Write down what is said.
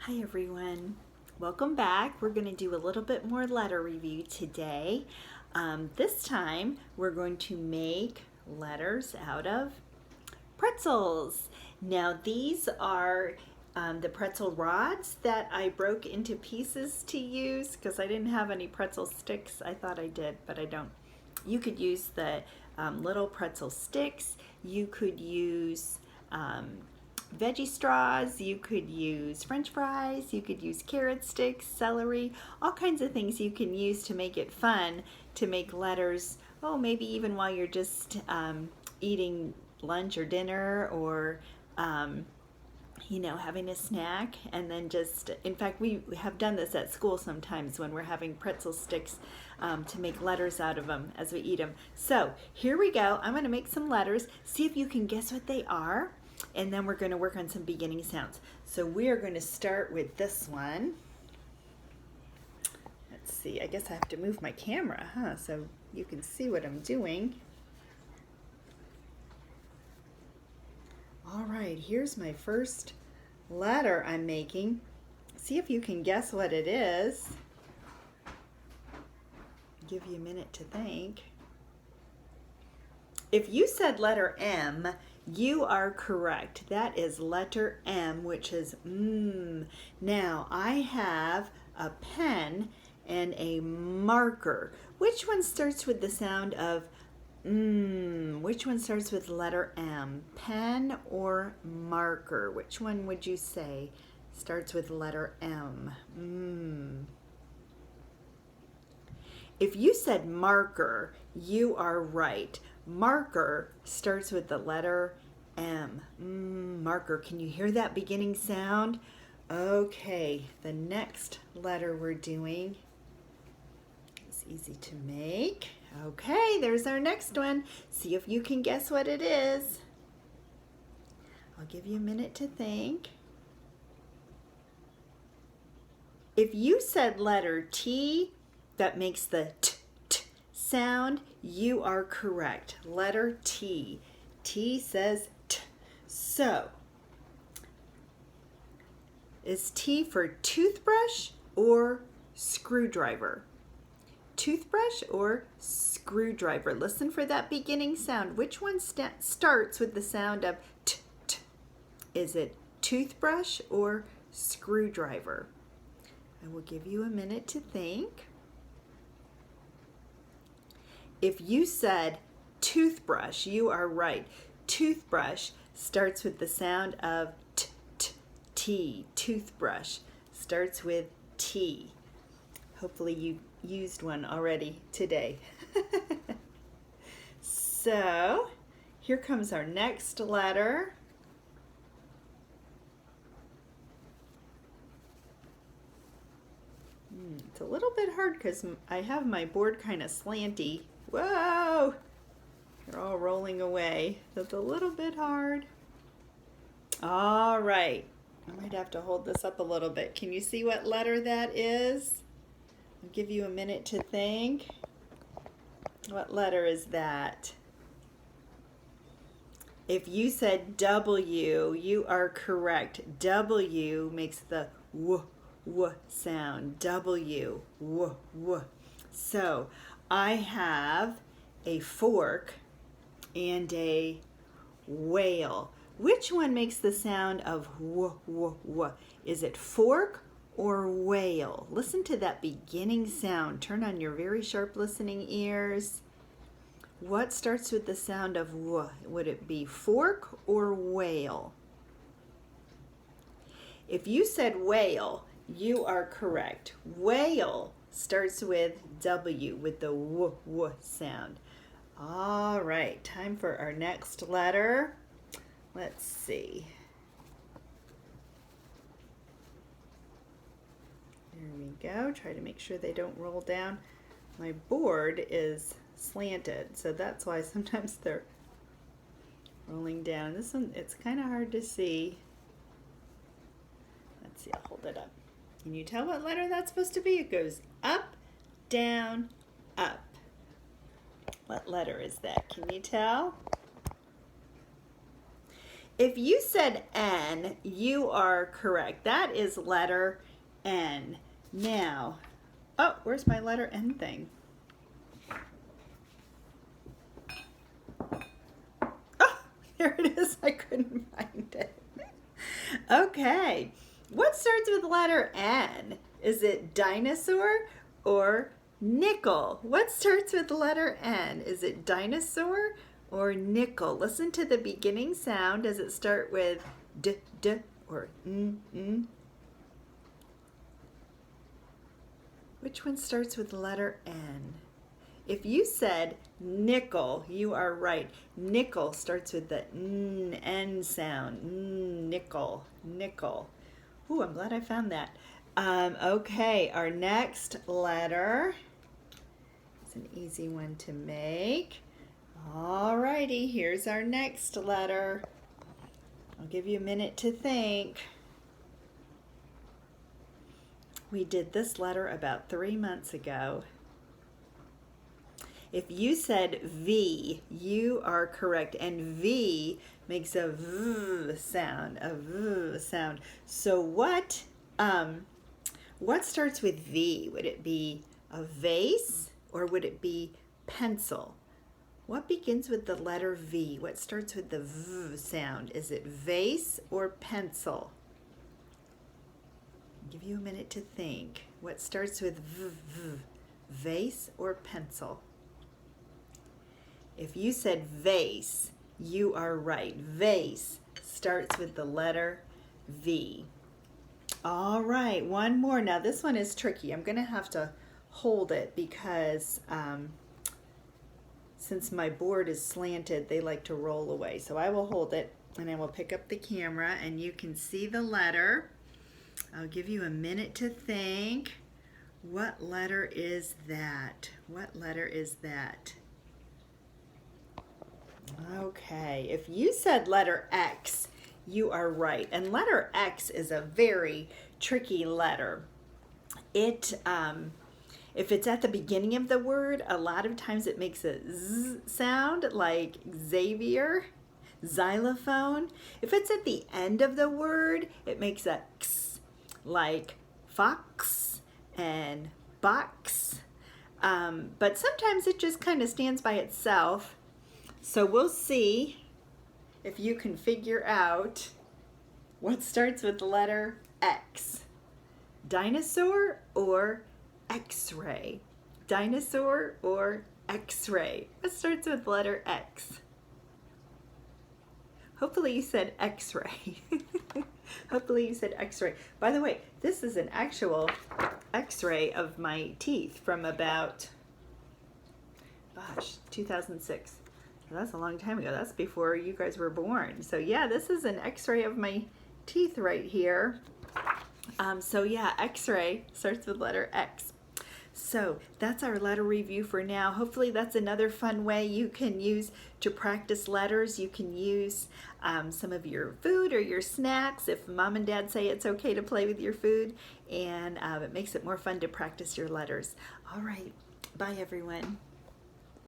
Hi everyone, welcome back. We're going to do a little bit more letter review today. This time we're going to make letters out of pretzels. Now these are the pretzel rods that I broke into pieces to use because I didn't have any pretzel sticks. I thought I did, but I don't. You could use the little pretzel sticks. You could use veggie straws, you could use french fries, you could use carrot sticks, celery, all kinds of things you can use to make it fun to make letters. Oh, maybe even while you're just eating lunch or dinner or having a snack. And then just, in fact, we have done this at school sometimes when we're having pretzel sticks to make letters out of them as we eat them. So here we go. I'm going to make some letters. See if you can guess what they are. And then we're going to work on some beginning sounds. So we are going to start with this one. Let's see, I guess I have to move my camera, so you can see what I'm doing. All right, here's my first letter I'm making. See if you can guess what it is. Give you a minute to think. If you said letter M, you are correct. That is letter M, which is mm. Now, I have a pen and a marker. Which one starts with the sound of mm? Which one starts with letter M? Pen or marker? Which one would you say starts with letter M? Mm. If you said marker, you are right. Marker starts with the letter M. Marker. Can you hear that beginning sound? Okay, the next letter we're doing is easy to make. Okay, there's our next one. See if you can guess what it is. I'll give you a minute to think. If you said letter T, that makes the t sound, you are correct. Letter T. T says t. So, is T for toothbrush or screwdriver? Toothbrush or screwdriver? Listen for that beginning sound. Which one starts with the sound of t? Is it toothbrush or screwdriver? I will give you a minute to think. If you said toothbrush, you are right. Toothbrush starts with the sound of T. Toothbrush starts with T. Hopefully you used one already today. So, here comes our next letter. It's a little bit hard because I have my board kind of slanty. Whoa! They're all rolling away. That's a little bit hard. All right. I might have to hold this up a little bit. Can you see what letter that is? I'll give you a minute to think. What letter is that? If you said W, you are correct. W makes the w sound. W, w. So, I have a fork and a whale. Which one makes the sound of w? Is it fork or whale? Listen to that beginning sound. Turn on your very sharp listening ears. What starts with the sound of w? Would it be fork or whale? If you said whale, you are correct. Whale starts with W, with the w sound. All right, time for our next letter. Let's see. There we go. Try to make sure they don't roll down. My board is slanted, so that's why sometimes they're rolling down. This one, it's kind of hard to see. Let's see, I'll hold it up. Can you tell what letter that's supposed to be? It goes up, down, up. What letter is that? Can you tell? If you said N, you are correct. That is letter N. Now, oh, where's my letter N thing? Oh, there it is. I couldn't find it. Okay. What starts with the letter N? Is it dinosaur or nickel? What starts with the letter N? Is it dinosaur or nickel? Listen to the beginning sound. Does it start with d, d, or n? Which one starts with the letter N? If you said nickel, you are right. Nickel starts with the N sound. Nickel, nickel. Ooh, I'm glad I found that. Okay, our next letter. It's an easy one to make. Alrighty, here's our next letter. I'll give you a minute to think. We did this letter about 3 months ago. If you said V, you are correct. And V makes a V sound, a V sound. So what starts with V? Would it be a vase or would it be pencil? What begins with the letter V? What starts with the V sound? Is it vase or pencil? I'll give you a minute to think. What starts with V? Vase or pencil? If you said vase, you are right. Vase starts with the letter V. All right, one more. Now this one is tricky. I'm going to have to hold it because since my board is slanted, they like to roll away. So I will hold it and I will pick up the camera and you can see the letter. I'll give you a minute to think. What letter is that? What letter is that? Okay, if you said letter X, you are right. And letter X is a very tricky letter. If it's at the beginning of the word, a lot of times it makes a Z sound like Xavier, xylophone. If it's at the end of the word, it makes a X like fox and box. But sometimes it just kind of stands by itself. So we'll see if you can figure out what starts with the letter X. Dinosaur or X-ray? Dinosaur or X-ray? What starts with the letter X? Hopefully you said X-ray. Hopefully you said X-ray. By the way, this is an actual X-ray of my teeth from about, 2006. That's a long time ago. That's before you guys were born. So yeah, this is an X-ray of my teeth right here. So yeah, X-ray starts with letter X. So that's our letter review for now. Hopefully that's another fun way you can use to practice letters. You can use some of your food or your snacks if mom and dad say it's okay to play with your food, and it makes it more fun to practice your letters. All right, bye everyone.